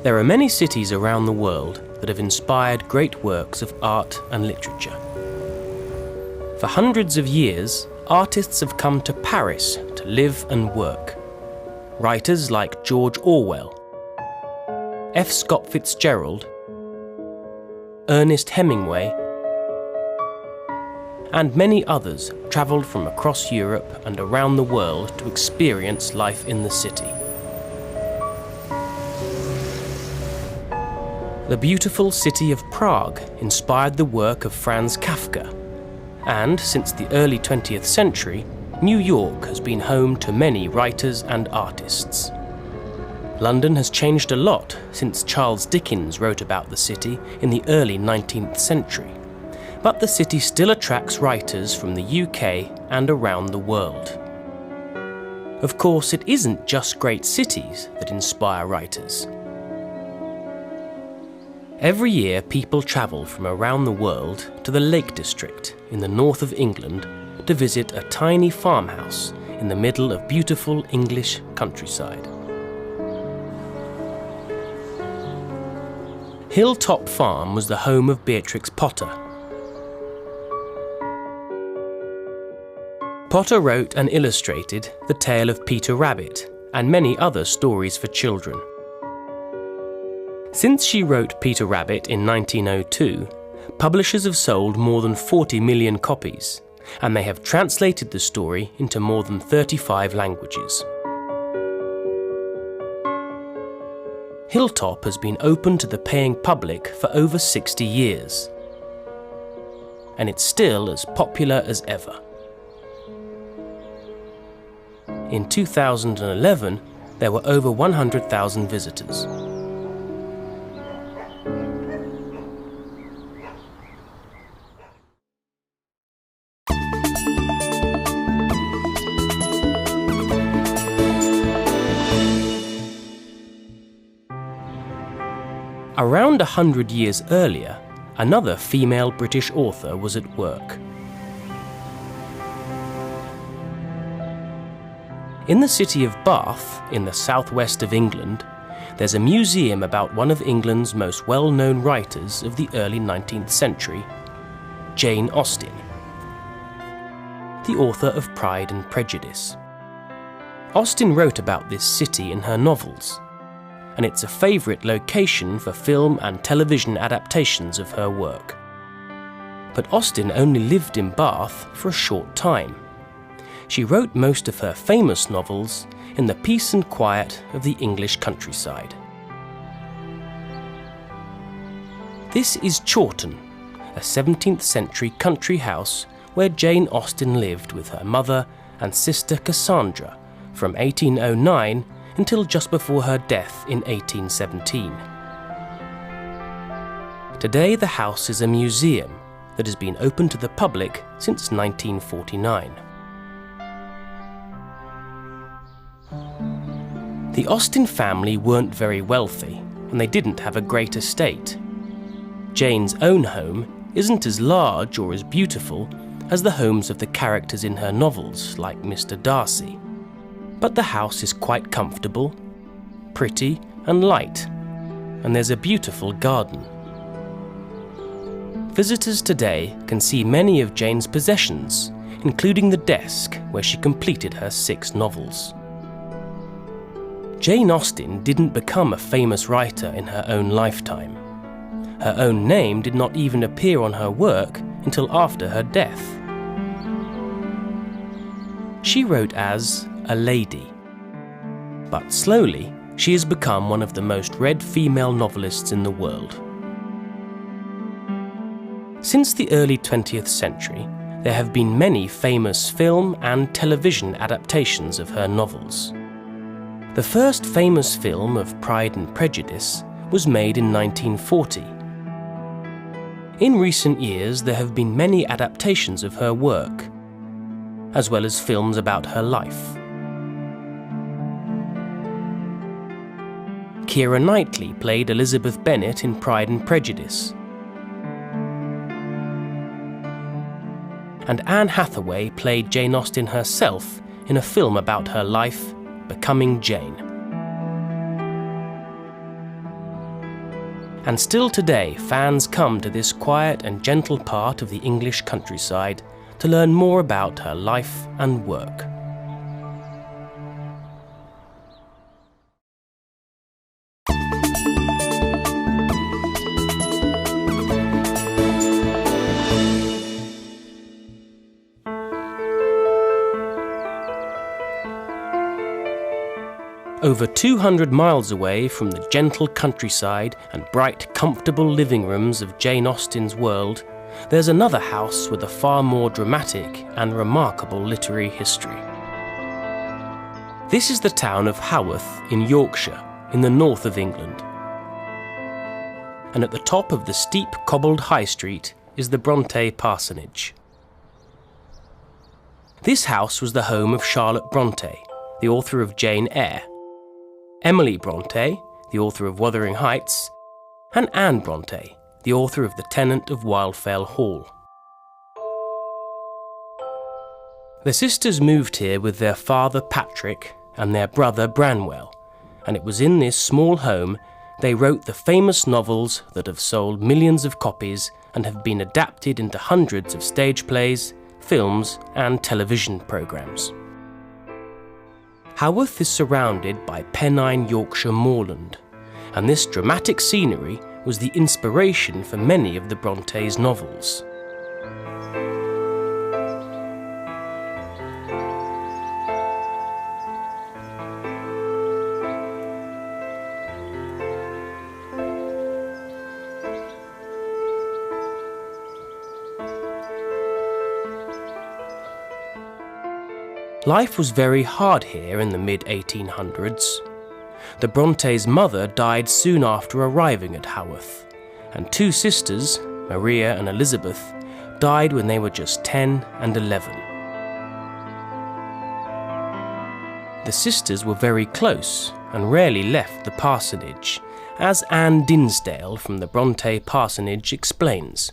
There are many cities around the world that have inspired great works of art and literature. For hundreds of years, artists have come to Paris to live and work. Writers like George Orwell, F. Scott Fitzgerald, Ernest Hemingway, and many others travelled from across Europe and around the world to experience life in the city. The beautiful city of Prague inspired the work of Franz Kafka, and since the early 20th century, New York has been home to many writers and artists. London has changed a lot since Charles Dickens wrote about the city in the early 19th century, but the city still attracts writers from the UK and around the world. Of course, it isn't just great cities that inspire writers. Every year, people travel from around the world to the Lake District in the north of England to visit a tiny farmhouse in the middle of beautiful English countryside. Hilltop Farm was the home of Beatrix Potter. Potter wrote and illustrated The Tale of Peter Rabbit and many other stories for children. Since she wrote Peter Rabbit in 1902, publishers have sold more than 40 million copies, and they have translated the story into more than 35 languages. Hilltop has been open to the paying public for over 60 years, and it's still as popular as ever. In 2011, there were over 100,000 visitors. Around 100 years earlier, another female British author was at work. In the city of Bath, in the southwest of England, there's a museum about one of England's most well-known writers of the early 19th century, Jane Austen, the author of Pride and Prejudice. Austen wrote about this city in her novels, and it's a favourite location for film and television adaptations of her work. But Austen only lived in Bath for a short time. She wrote most of her famous novels in the peace and quiet of the English countryside. This is Chawton, a 17th century country house where Jane Austen lived with her mother and sister Cassandra from 1809 until just before her death in 1817. Today the house is a museum that has been open to the public since 1949. The Austen family weren't very wealthy, and they didn't have a great estate. Jane's own home isn't as large or as beautiful as the homes of the characters in her novels, like Mr. Darcy. But the house is quite comfortable, pretty and light, and there's a beautiful garden. Visitors today can see many of Jane's possessions, including the desk where she completed her 6 novels. Jane Austen didn't become a famous writer in her own lifetime. Her own name did not even appear on her work until after her death. She wrote as a lady, but slowly she has become one of the most read female novelists in the world. Since the early 20th century, there have been many famous film and television adaptations of her novels. The first famous film of Pride and Prejudice was made in 1940. In recent years, there have been many adaptations of her work, as well as films about her life. Keira Knightley played Elizabeth Bennet in Pride and Prejudice, and Anne Hathaway played Jane Austen herself in a film about her life, Becoming Jane. And still today, fans come to this quiet and gentle part of the English countryside to learn more about her life and work. Over 200 miles away from the gentle countryside and bright, comfortable living rooms of Jane Austen's world, there's another house with a far more dramatic and remarkable literary history. This is the town of Haworth in Yorkshire, in the north of England. And at the top of the steep cobbled high street is the Bronte parsonage. This house was the home of Charlotte Bronte, the author of Jane Eyre, Emily Bronte, the author of Wuthering Heights, and Anne Bronte, the author of The Tenant of Wildfell Hall. The sisters moved here with their father Patrick and their brother Branwell, and it was in this small home they wrote the famous novels that have sold millions of copies and have been adapted into hundreds of stage plays, films, and television programmes. Haworth is surrounded by Pennine Yorkshire moorland, and this dramatic scenery was the inspiration for many of the Brontes' novels. Life was very hard here in the mid-1800s. The Brontes' mother died soon after arriving at Haworth, and two sisters, Maria and Elizabeth, died when they were just 10 and 11. The sisters were very close and rarely left the parsonage, as Anne Dinsdale from the Bronte parsonage explains.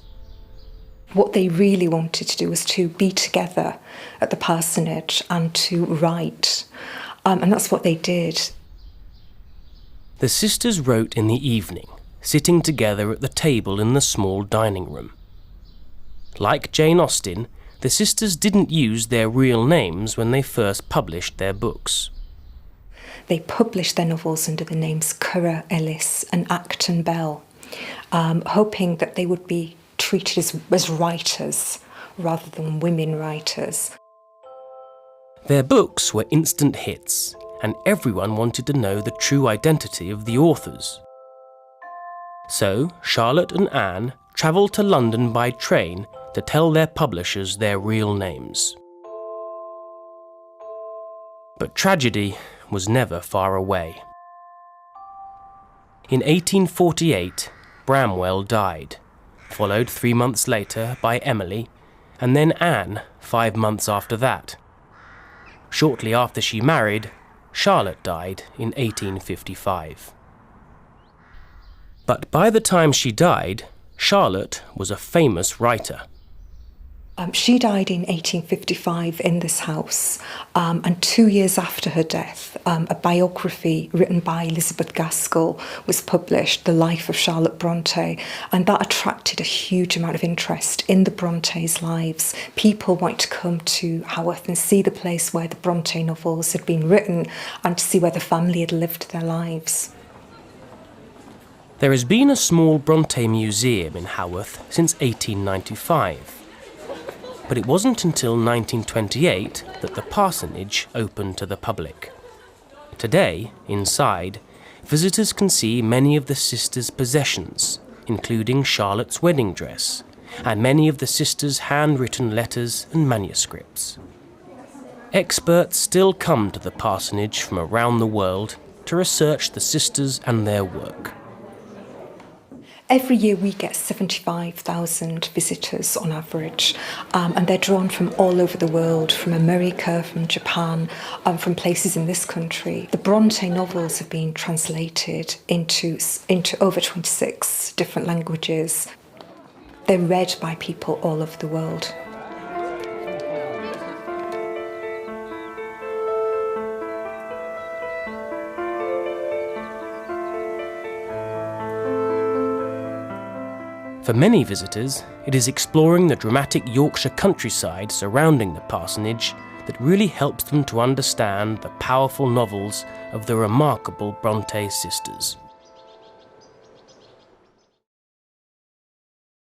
What they really wanted to do was to be together at the parsonage and to write, and that's what they did. The sisters wrote in the evening, sitting together at the table in the small dining room. Like Jane Austen, the sisters didn't use their real names when they first published their books. They published their novels under the names Currer Ellis and Acton Bell, hoping that they would be treated as writers rather than women writers. Their books were instant hits, and everyone wanted to know the true identity of the authors. So Charlotte and Anne travelled to London by train to tell their publishers their real names. But tragedy was never far away. In 1848, Branwell died, followed 3 months later by Emily, and then Anne 5 months after that. Shortly after she married, Charlotte died in 1855. But by the time she died, Charlotte was a famous writer. She died in 1855 in this house, and 2 years after her death, a biography written by Elizabeth Gaskell was published, The Life of Charlotte Bronte, and that attracted a huge amount of interest in the Brontes' lives. People wanted to come to Haworth and see the place where the Bronte novels had been written and to see where the family had lived their lives. There has been a small Bronte museum in Haworth since 1895. But it wasn't until 1928 that the parsonage opened to the public. Today, inside, visitors can see many of the sisters' possessions, including Charlotte's wedding dress, and many of the sisters' handwritten letters and manuscripts. Experts still come to the parsonage from around the world to research the sisters and their work. Every year we get 75,000 visitors on average, and they're drawn from all over the world, from America, from Japan, from places in this country. The Bronte novels have been translated into over 26 different languages. They're read by people all over the world. For many visitors, it is exploring the dramatic Yorkshire countryside surrounding the parsonage that really helps them to understand the powerful novels of the remarkable Bronte sisters.